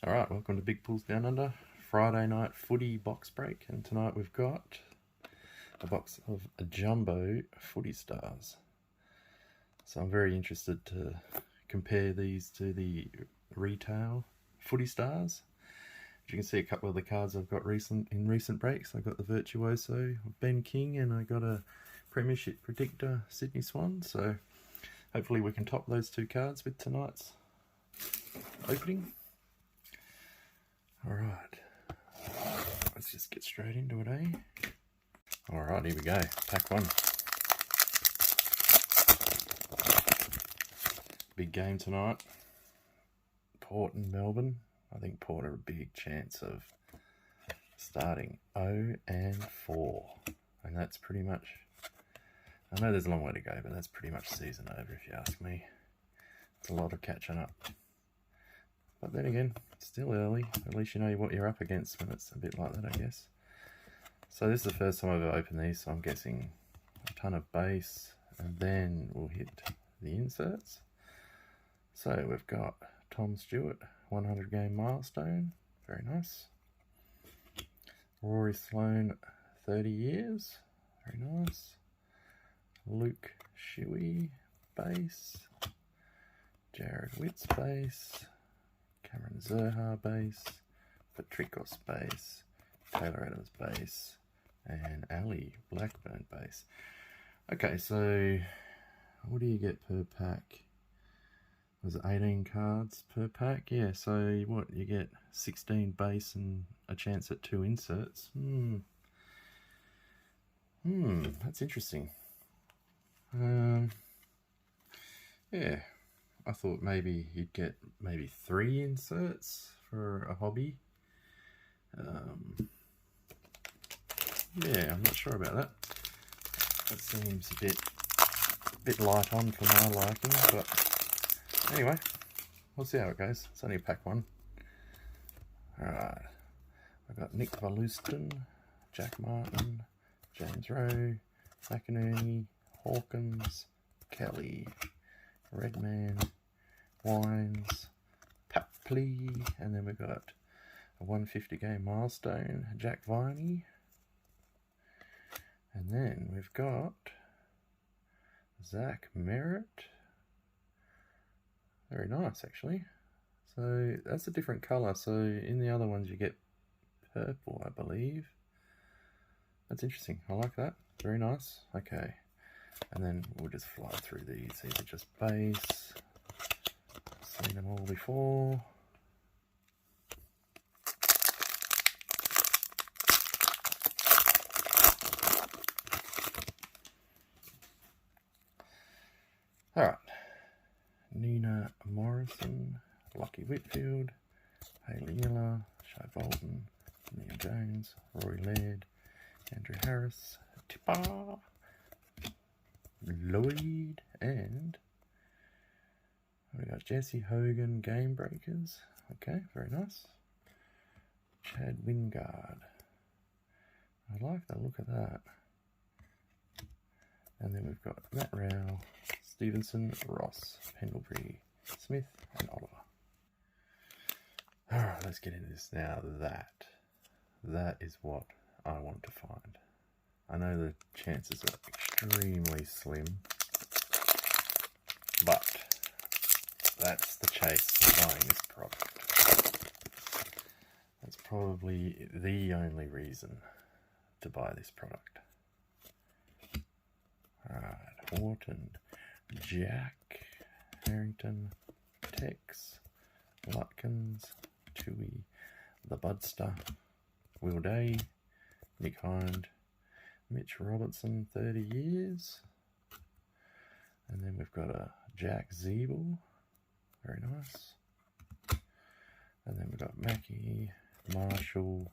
Alright, welcome to Big Pulls Down Under, Friday night footy box break, and tonight we've got a box of jumbo footy stars. So I'm very interested to compare these to the retail footy stars. As you can see, a couple of the cards I've got in recent breaks. I got the Virtuoso of Ben King, and I got a Premiership Predictor Sydney Swan. So hopefully we can top those two cards with tonight's opening. Alright, let's just get straight into it, eh? Alright, here we go. Pack one. Big game tonight. Port and Melbourne. I think Port are a big chance of starting 0-4. And that's pretty much, I know there's a long way to go, but that's pretty much season over if you ask me. It's a lot of catching up. But then again, it's still early. At least you know what you're up against when it's a bit like that, I guess. So this is the first time I've ever opened these, so I'm guessing a ton of base, and then we'll hit the inserts. So we've got Tom Stewart, 100 game milestone, very nice. Rory Sloane, 30 years, very nice. Luke Shuey, base. Jared Witt's base. Cameron Zerha base, Patricos base, Taylor Adams base, and Ali Blackburn base. Okay, so what do you get per pack? Was it 18 cards per pack? Yeah, so what, you get 16 base and a chance at 2 inserts. That's interesting. Yeah. I thought maybe you'd get maybe 3 inserts for a hobby. Yeah, I'm not sure about that. That seems a bit light on for my liking, but anyway, we'll see how it goes. It's only pack 1. Alright, I've got Nick Valuston, Jack Martin, James Rowe, McInerney, Hawkins, Kelly, Redman, Wines, Papley, and then we've got a 150 game milestone, Jack Viney, and then we've got Zach Merritt. Very nice, actually. So that's a different colour. So in the other ones you get purple, I believe. That's interesting. I like that. Very nice. Okay. And then we'll just fly through these. These are just base. Seen them all before. Alright. Nina Morrison, Lockie Whitfield, Hayley Miller, Shai Bolton, Neil Jones, Rory Laird, Andrew Harris, Tipper, Lloyd, and we got Jesse Hogan, Game Breakers. Okay, very nice. Chad Wingard. I like the look of that. And then we've got Matt Rowell, Stevenson, Ross, Pendlebury, Smith, and Oliver. Alright, let's get into this now. That is what I want to find. I know the chances are extremely slim, but that's the chase of buying this product. That's probably the only reason to buy this product. Alright, Horton, Jack, Harrington, Tex, Lutkins, Tui, The Budster, Will Day, Nick Hind, Mitch Robertson, 30 years. And then we've got a Jack Zeeble, very nice. And then we've got Mackie, Marshall,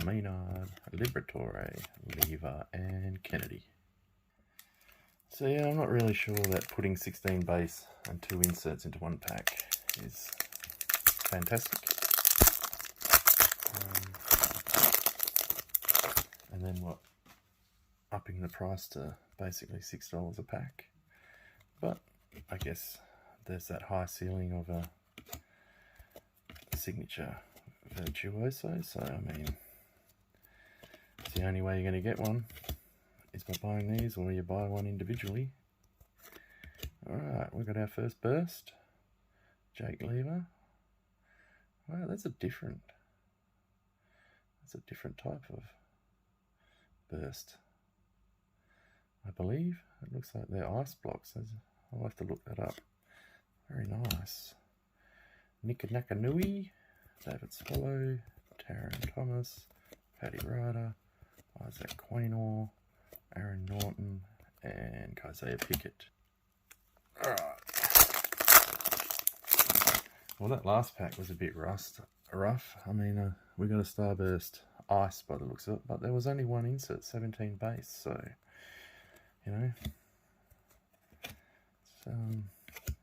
Maynard, Liberatore, Lever, and Kennedy. So yeah, I'm not really sure that putting 16 base and 2 inserts into one pack is fantastic. And then what? Upping the price to basically $6 a pack. But I guess there's that high ceiling of a signature Virtuoso, so I mean, it's the only way you're going to get one is by buying these, or you buy one individually. Alright, we've got our first burst. Jake Lever. Wow, that's a different type of burst. I believe it looks like they're ice blocks. I'll have to look that up. Very nice. Nikanakanui, David Swallow, Taron Thomas, Paddy Ryder, Isaac Quaynor, Aaron Norton, and Isaiah Pickett. Alright. Well, that last pack was a bit rough. I mean, we got a Starburst Ice by the looks of it, but there was only one insert, 17 base, so, you know,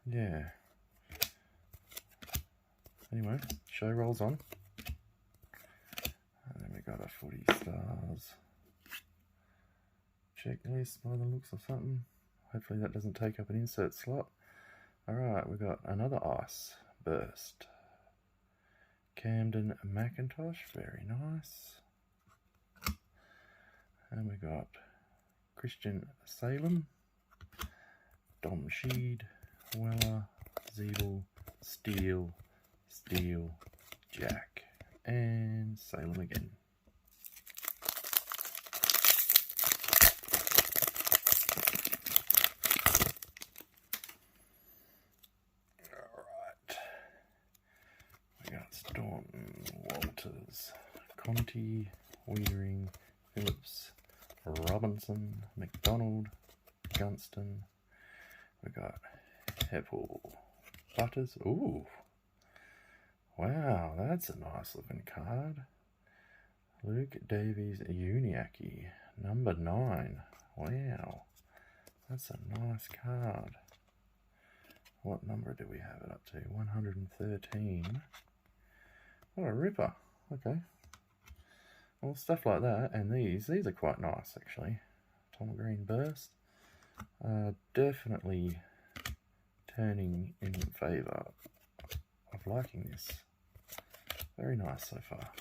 yeah. Anyway, show rolls on. And then we got a Footy Stars checklist by the looks of something. Hopefully that doesn't take up an insert slot. Alright, we got another Ice Burst. Camden McIntosh, very nice. And we got Christian Salem, Dom Sheed, Weller, Zeeble, Steele, Jack, and Salem again. Alright. We got Staunton, Walters, Conti, Wiedering, Phillips, Robinson, McDonald, Gunston. We got Heppel, Butters. Ooh. Wow, that's a nice looking card. Luke Davies Uniacke, number 9. Wow, that's a nice card. What number do we have it up to? 113. What a ripper. Okay. Well, stuff like that, and these are quite nice actually. Tom Green Burst. Definitely turning in favour of liking this. Very nice so far.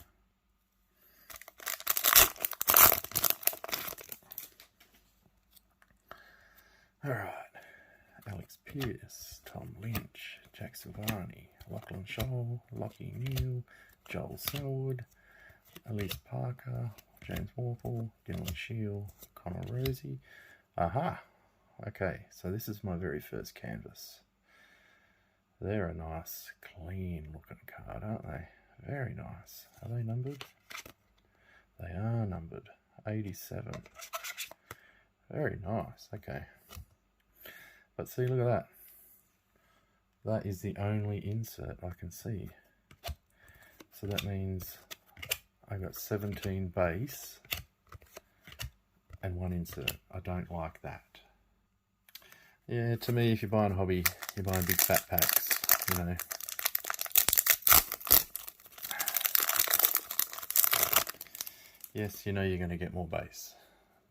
Alright. Alex Pearce, Tom Lynch, Jack Silvani, Lachlan Scholl, Lockie Neal, Joel Selwood, Elise Parker, James Warple, Dylan Shield, Connor Rosie. Aha! Okay, so this is my very first canvas. They're a nice, clean looking card, aren't they? Very nice. Are they numbered? They are numbered. 87. Very nice, okay. But see, look at that. That is the only insert I can see. So that means I got 17 base and one insert. I don't like that. Yeah, to me, if you're buying a hobby, you're buying big fat packs, you know. Yes, you know you're going to get more base,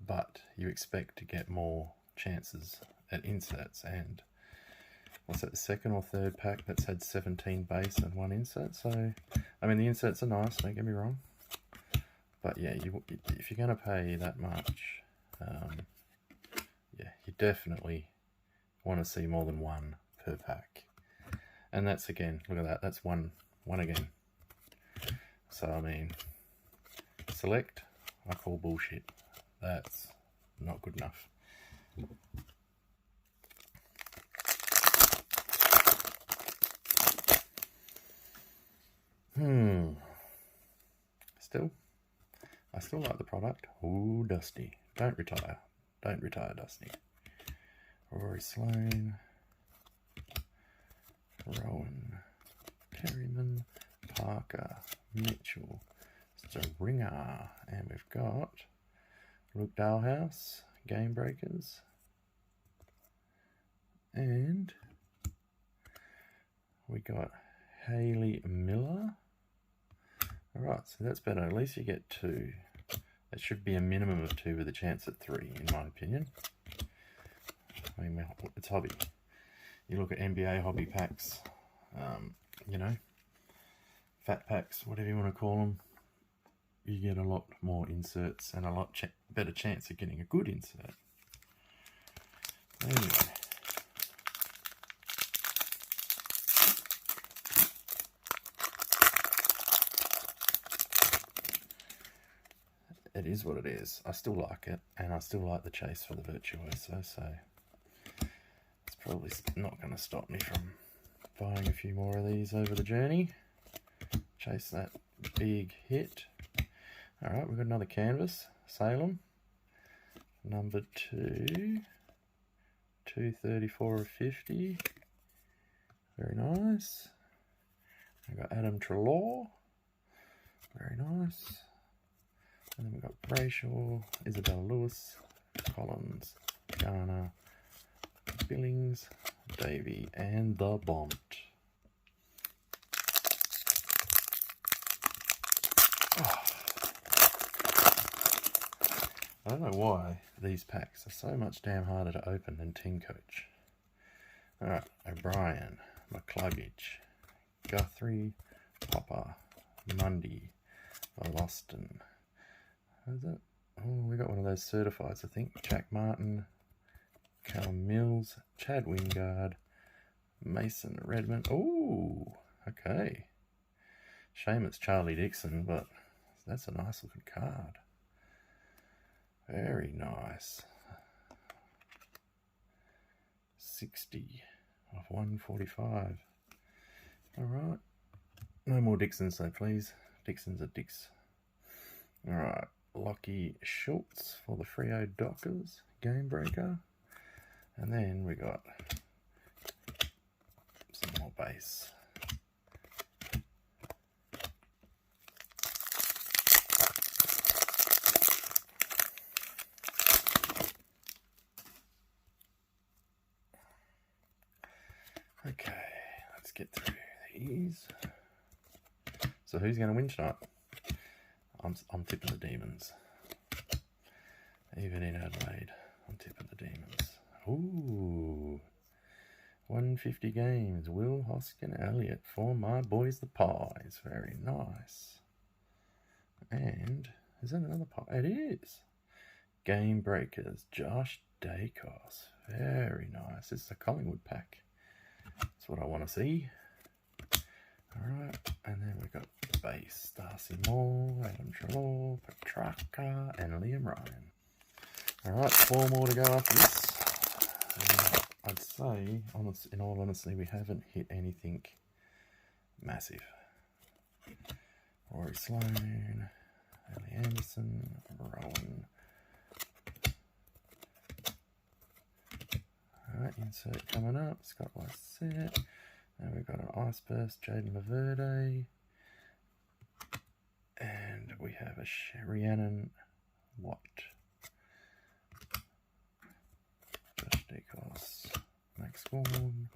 but you expect to get more chances at inserts. And what's that, the second or third pack that's had 17 base and one insert? So, I mean, the inserts are nice, don't get me wrong. But yeah, if you're going to pay that much, yeah, you definitely want to see more than one per pack. And that's, again, look at that, that's one again. So, I mean, select, I call bullshit. That's not good enough. I still like the product. Ooh, Dusty. Don't retire. Don't retire, Dusty. Rory Sloane. Rowan. Perryman. Parker. Mitchell. Ringer. And we've got Luke Dalhouse. Game Breakers. And we got Hayley Miller. Alright, so that's better. At least you get 2. That should be a minimum of 2 with a chance at 3, in my opinion. I mean, it's hobby. You look at NBA hobby packs, you know, fat packs, whatever you want to call them, you get a lot more inserts and a lot better chance of getting a good insert. Anyway. It is what it is. I still like it, and I still like the chase for the Virtuoso, so it's probably not going to stop me from buying a few more of these over the journey. Chase that big hit. Alright, we've got another canvas, Salem. Number 2. 234 of 50. Very nice. We've got Adam Trelaw. Very nice. And then we've got Brayshaw, Isabella Lewis, Collins, Garner, Billings, Davey, and the Bont. Oh. I don't know why these packs are so much damn harder to open than Team Coach. Alright, O'Brien, McCluggage, Guthrie, Popper, Mundy, Voloston. How's that? Oh, we got one of those certifieds, I think. Jack Martin, Callum Mills, Chad Wingard, Mason Redmond. Oh, okay. Shame it's Charlie Dixon, but that's a nice looking card. Very nice. 60 of 145. Alright. No more Dixons though, please. Dixons are dicks. Alright. Lockie Schultz for the Freo Dockers, Game Breaker. And then we got some more base. Okay, let's get through these. So who's going to win tonight? I'm tipping the Demons. Even in Adelaide, I'm tipping the Demons. Ooh. 150 games. Will Hoskin Elliott for my boys the Pies. Very nice. And is that another pie? It is. Game Breakers. Josh Dacos. Very nice. This is a Collingwood pack. That's what I want to see. Alright, and then we've got base, Darcy Moore, Adam Trelaw, Petrarca, and Liam Ryan. Alright, 4 more to go after this. I'd say, in all honesty, we haven't hit anything massive. Rory Sloane, Ellie Anderson, Rowan. Alright, insert coming up, Scott Lysette. And we've got an Ice Burst, Jaden Laverde. And we have a Rhiannon Watt. Josh Dacos, Max Gorn.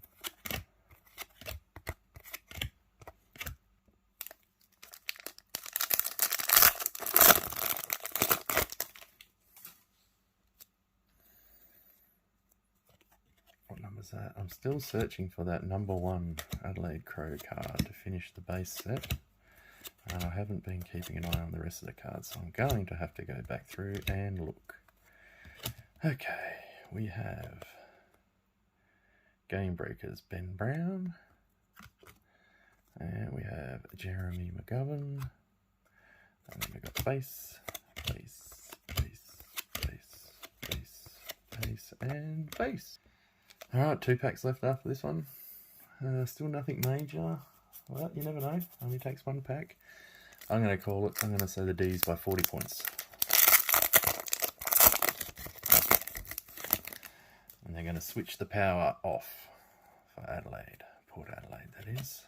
What number's that? I'm still searching for that number 1 Adelaide Crow card to finish the base set. And I haven't been keeping an eye on the rest of the cards, so I'm going to have to go back through and look. Okay, we have Game Breakers Ben Brown. And we have Jeremy McGovern. And then we've got base, and base. Alright, 2 packs left after this one. Still nothing major. Well, you never know. Only takes 1 pack. I'm going to call it. I'm going to say the D's by 40 points. And they're going to switch the power off for Adelaide. Port Adelaide, that is.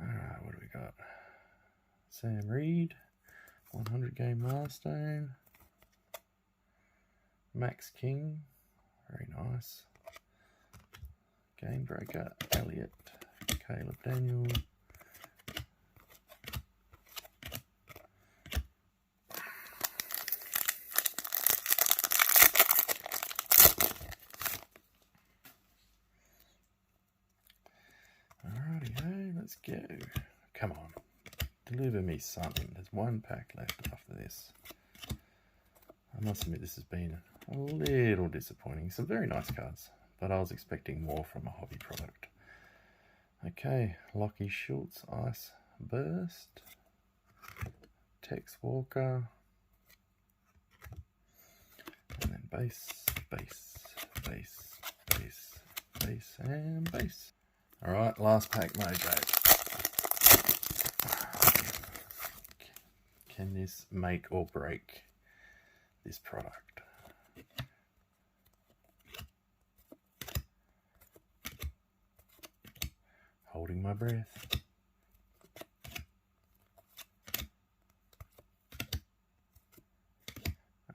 Alright, what do we got? Sam Reed. 100 game milestone. Max King, very nice. Game Breaker, Elliot, Caleb Daniel. go. Come on. Deliver me something. There's one pack left after this. I must admit this has been a little disappointing. Some very nice cards, but I was expecting more from a hobby product. Okay, Lockie Schultz, Ice Burst, Tex Walker, and then base, base, base, base, base, and base. Alright, last pack mojo. Can this make or break this product? Holding my breath.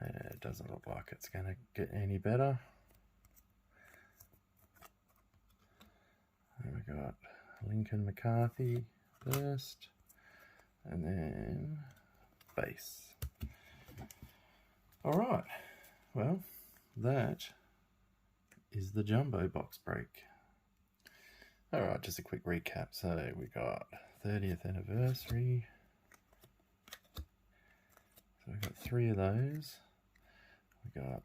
It doesn't look like it's going to get any better. And we got Lincoln McCarthy first, and then base. All right, well, that is the jumbo box break. All right, just a quick recap. So we got 30th anniversary. So we got 3 of those. We got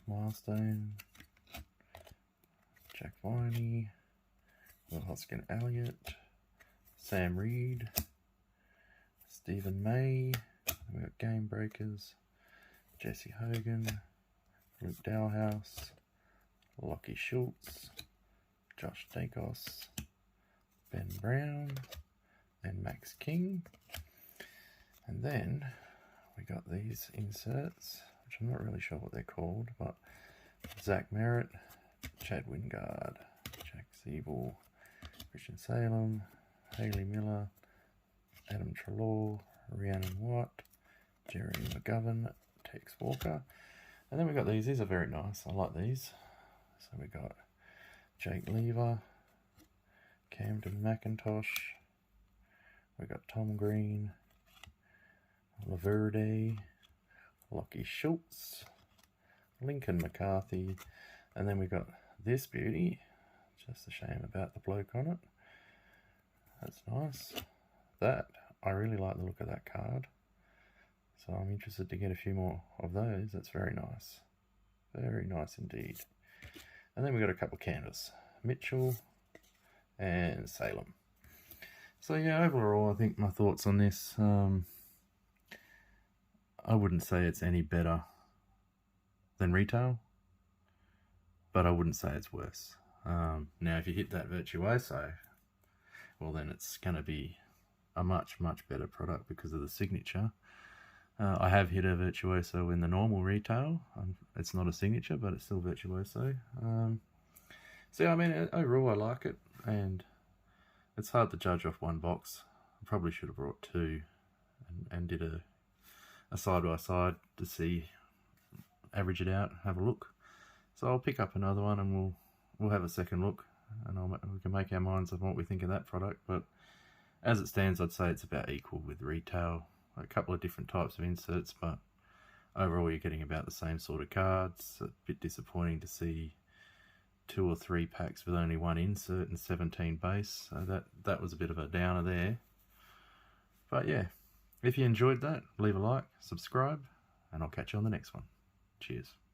Milestone, Jack Viney, Will Hoskin Elliott, Sam Reed, Stephen May. We got Game Breakers, Jesse Hogan, Luke Dowhouse, Lockie Schultz, Josh Dacos, Ben Brown, and Max King. And then we got these inserts, which I'm not really sure what they're called, but Zach Merritt, Chad Wingard, Jack Siebel, Christian Salem, Haley Miller, Adam Trelaw, Rhiannon Watt, Jeremy McGovern, Tex Walker. And then we got these. These are very nice. I like these. So we got Jake Lever, Camden McIntosh, we got Tom Green, Laverde, Lockie Schultz, Lincoln McCarthy, and then we got this beauty. Just a shame about the bloke on it. That's nice. That, I really like the look of that card. So I'm interested to get a few more of those. That's very nice. Very nice indeed. And then we got a couple of canvas. Mitchell and Salem. So yeah, overall I think my thoughts on this, I wouldn't say it's any better than retail, but I wouldn't say it's worse. Now if you hit that Virtuoso, well then it's going to be a much better product because of the signature. I have hit a Virtuoso in the normal retail. It's not a signature, but it's still Virtuoso. So yeah, I mean, overall I like it, and it's hard to judge off one box. I probably should have brought 2 and did a side-by-side to see, average it out, have a look. So I'll pick up another one and we'll have a second look, and we can make our minds on what we think of that product. But as it stands, I'd say it's about equal with retail. A couple of different types of inserts, but overall you're getting about the same sort of cards. A bit disappointing to see 2 or 3 packs with only 1 insert and 17 base, so that was a bit of a downer there. But yeah, if you enjoyed that, leave a like, subscribe, and I'll catch you on the next one. Cheers.